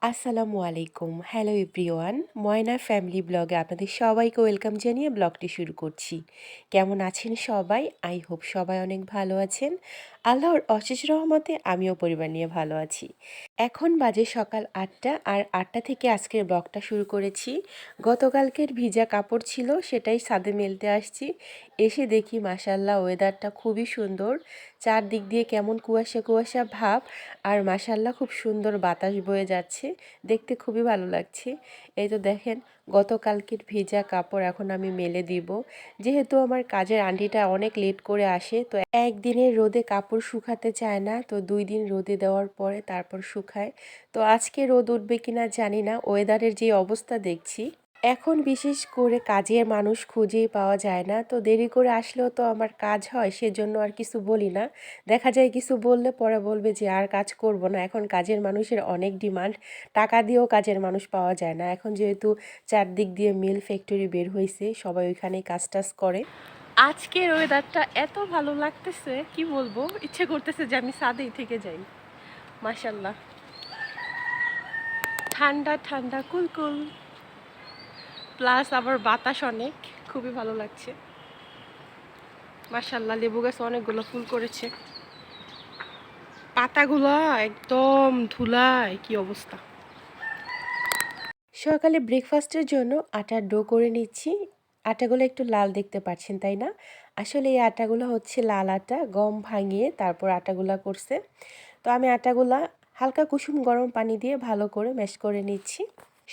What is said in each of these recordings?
আসসালামু আলাইকুম। Hello everyone. ময়না family ব্লগে আপনাদের সবাইকে ওয়েলকাম জানিয়ে ব্লগটি শুরু করছি। কেমন আছেন সবাই? আই হোপ সবাই অনেক ভালো আছেন। আল্লাহর অশেষ রহমতে আমিও পরিবার নিয়ে ভালো আছি। এখন বাজে সকাল ৮টা আর ৮টা থেকে আজকের ব্লগটা শুরু করেছি। গতকালকের ভিজা কাপড় ছিল সেটাই ছাদে মেলতে আসছি। এসে দেখি মাশাআল্লাহ ওয়েদারটা খুবই সুন্দর। চারদিক দিয়ে কেমন কুয়াশা কুয়াশা ভাব আর মাশাআল্লাহ খুব সুন্দর বাতাস বয়ে যাচ্ছে। দেখতে খুবই ভালো লাগছে। এই তো দেখেন গতকালকের ভেজা কাপড় এখন আমি মেলে দিব। যেহেতু আমার কাজের আন্টিটা অনেক লেট করে আসে, তো একদিনের রোদে কাপড় শুকাতে চায় না, তো ২ দিন রোদে দেওয়ার পরে তারপর শুকায়। তো আজকে রোদ উঠবে কিনা জানি না, ওয়েদারের যে অবস্থা দেখছি এখন বিশেষ করে কাজের মানুষ খুঁজেই পাওয়া যায় না। তো দেরি করে আসলেও তো আমার কাজ হয়, সেজন্য আর কিছু বলি না। দেখা যায় কিছু বললে পরে বলবে যে আর কাজ করব না। এখন কাজের মানুষের অনেক ডিমান্ড, টাকা দিয়েও কাজের মানুষ পাওয়া যায় না। এখন যেহেতু চারদিক দিয়ে মিল ফ্যাক্টরি বের হয়েছে, সবাই ওইখানেই কাজ টাজ করে। আজকের ওয়েদারটা এত ভালো লাগতেছে, কি বলবো, ইচ্ছে করতেছে যে আমি ছাদেই থেকে যাই। মাশাল্লাহ, ঠান্ডা ঠান্ডা কুলকুল, প্লাস আবার বাতাস অনেক, খুবই ভালো লাগছে। মাশাল্লাহ লেবু গাছে অনেকগুলো ফুল করেছে, পাতাগুলো একদম ধুলায়, কি অবস্থা। সকালে ব্রেকফাস্টের জন্য আটার ডো করে নিচ্ছি। আটাগুলো একটু লাল দেখতে পাচ্ছেন, তাই না? আসলে এই আটাগুলো হচ্ছে লাল আটা, গম ভাঙিয়ে তারপর আটাগুলা করছে। তো আমি আটাগুলা হালকা কুসুম গরম পানি দিয়ে ভালো করে ম্যাশ করে নিচ্ছি।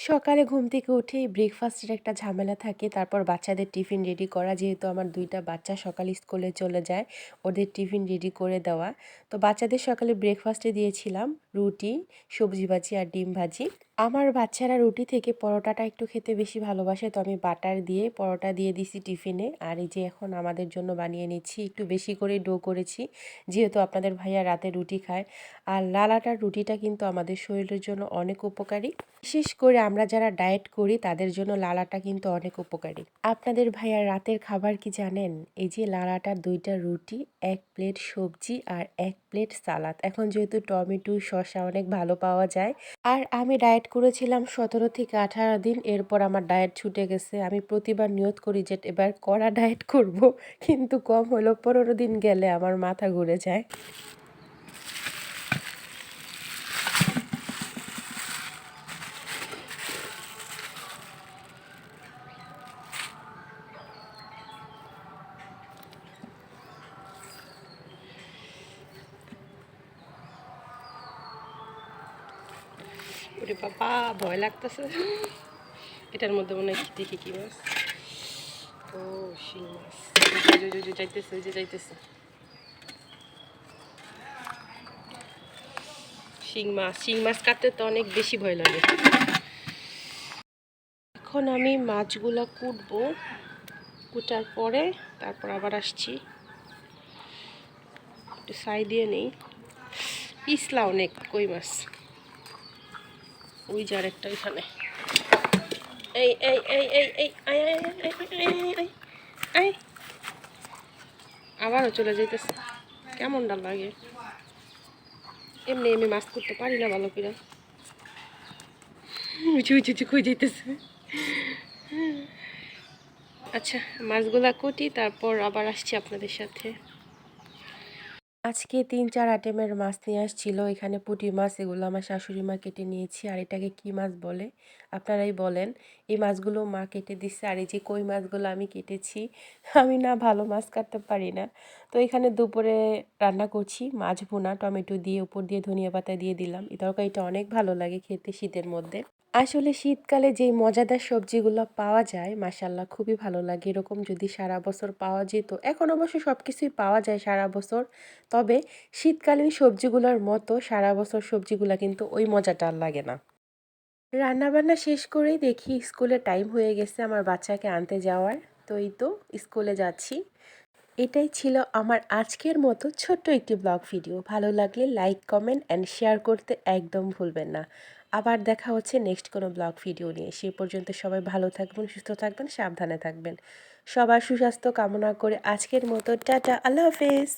সকালে ঘুম থেকে উঠেই ব্রেকফাস্টের একটা ঝামেলা থাকে, তারপর বাচ্চাদের টিফিন রেডি করা। যেহেতু আমার ২টা বাচ্চা সকালে স্কুলে চলে যায়, ওদের টিফিন রেডি করে দেওয়া। তো বাচ্চাদের সকালে ব্রেকফাস্টে দিয়েছিলাম রুটি, সবজি ভাজি আর ডিম ভাজি। আমার বাচ্চারা রুটি থেকে পরোটাটা একটু খেতে বেশি ভালোবাসে, তো আমি বাটার দিয়ে পরোটা দিয়ে দিছি টিফিনে। আর এই যে এখন আমাদের জন্য বানিয়ে নিচ্ছি, একটু বেশি করে ডো করেছি, যেহেতু আপনাদের ভাইয়া রাতে রুটি খায়। আর লাল আটার রুটিটা কিন্তু আমাদের শরীরের জন্য অনেক উপকারী। বিশেষ করে আমরা যারা ডায়েট করি তাদের জন্য লাল আটা কিন্তু অনেক উপকারী। আপনাদের ভাইয়ার রাতের খাবার কি জানেন? এই যে লাল আটার ২টা রুটি, ১ প্লেট সবজি আর ১ প্লেট সালাদ। এখন যেহেতু টমেটো শসা অনেক ভালো পাওয়া যায়, আর আমি ডায়েট করেছিলাম ১৭ থেকে ১৮ দিন, এরপর আমার ডায়েট ছুটে গেছে। আমি প্রতিবার নিয়ত করি যে এবার কড়া ডায়েট করব, কিন্তু কম হলো ১৫ দিন গেলে আমার মাথা ঘুরে যায়। ওরে বাবা, ভয় লাগতেছে। এটার মধ্যে মনে হয় দেখি কি মাছ। ও শিং মাছ, যাইতেছে, ওই যে যাইতেছে শিং মাছ। শিং মাছ কাটতে তো অনেক বেশি ভয় লাগে। এখন আমি মাছগুলো কুটবো, কুটার পরে তারপর আবার আসছি। একটু ছাই দিয়ে নেই, পিছলা অনেক কই মাছ। ওই যে আরেকটা ওইখানে। এই এই এই এই এই আয় আয় আয় আয় আয় আয়, আবারও চলে যাইতেছে। কেমনটা লাগে? এমনি আমি মাছ করতে পারি না ভালো করে। উঁচু উঁচু উঁচু কই যাইতেছে। আচ্ছা, মাছগুলা কুটি, তারপর আবার আসছি আপনাদের সাথে। আজকে ৩-৪ আইটেমের মাছ নিয়ে আসছিল। এখানে পুঁটি মাছ, এগুলো আমার শাশুড়ি মা কেটে নিয়েছি। আর এটাকে কি মাছ বলে আপনারাই বলেন। এই মাছগুলো মা কেটে দিচ্ছে। আর এই যে কই মাছগুলো আমি কেটেছি। আমি না ভালো মাছ কাটতে পারি না। তো এখানে দুপুরে রান্না করছি মাছ ভুনা, টমেটো দিয়ে উপর দিয়ে ধনিয়া পাতা দিয়ে দিলাম। এই তরকারিটা অনেক ভালো লাগে খেতে শীতের মধ্যে। আসলে শীতকালে যেই মজাদার সবজিগুলো পাওয়া যায়, মাশাআল্লাহ খুবই ভালো লাগে। এরকম যদি সারা বছর পাওয়া যেত, এখন অবশ্য সব কিছুই পাওয়া যায় সারা বছর, তবে শীতকালীন সবজিগুলোর মতো সারা বছর সবজিগুলো কিন্তু ওই মজাটা আর লাগে না। রান্নাবান্না শেষ করেই দেখি স্কুলে টাইম হয়ে গেছে আমার বাচ্চাকে আনতে যাওয়ার। তো এই তো স্কুলে যাচ্ছি। এটাই ছিল আমার আজকের মতো ছোট্ট একটি ব্লগ ভিডিও। ভালো লাগলে লাইক, কমেন্ট অ্যান্ড শেয়ার করতে একদম ভুলবেন না। আবার দেখা হচ্ছে নেক্সট কোনো ব্লগ ভিডিও নিয়ে। সে পর্যন্ত সবাই ভালো থাকবেন, সুস্থ থাকবেন, সাবধানে থাকবেন। সবার সুস্বাস্থ্য কামনা করে আজকের মতো টাটা, আল্লাহ হাফেজ।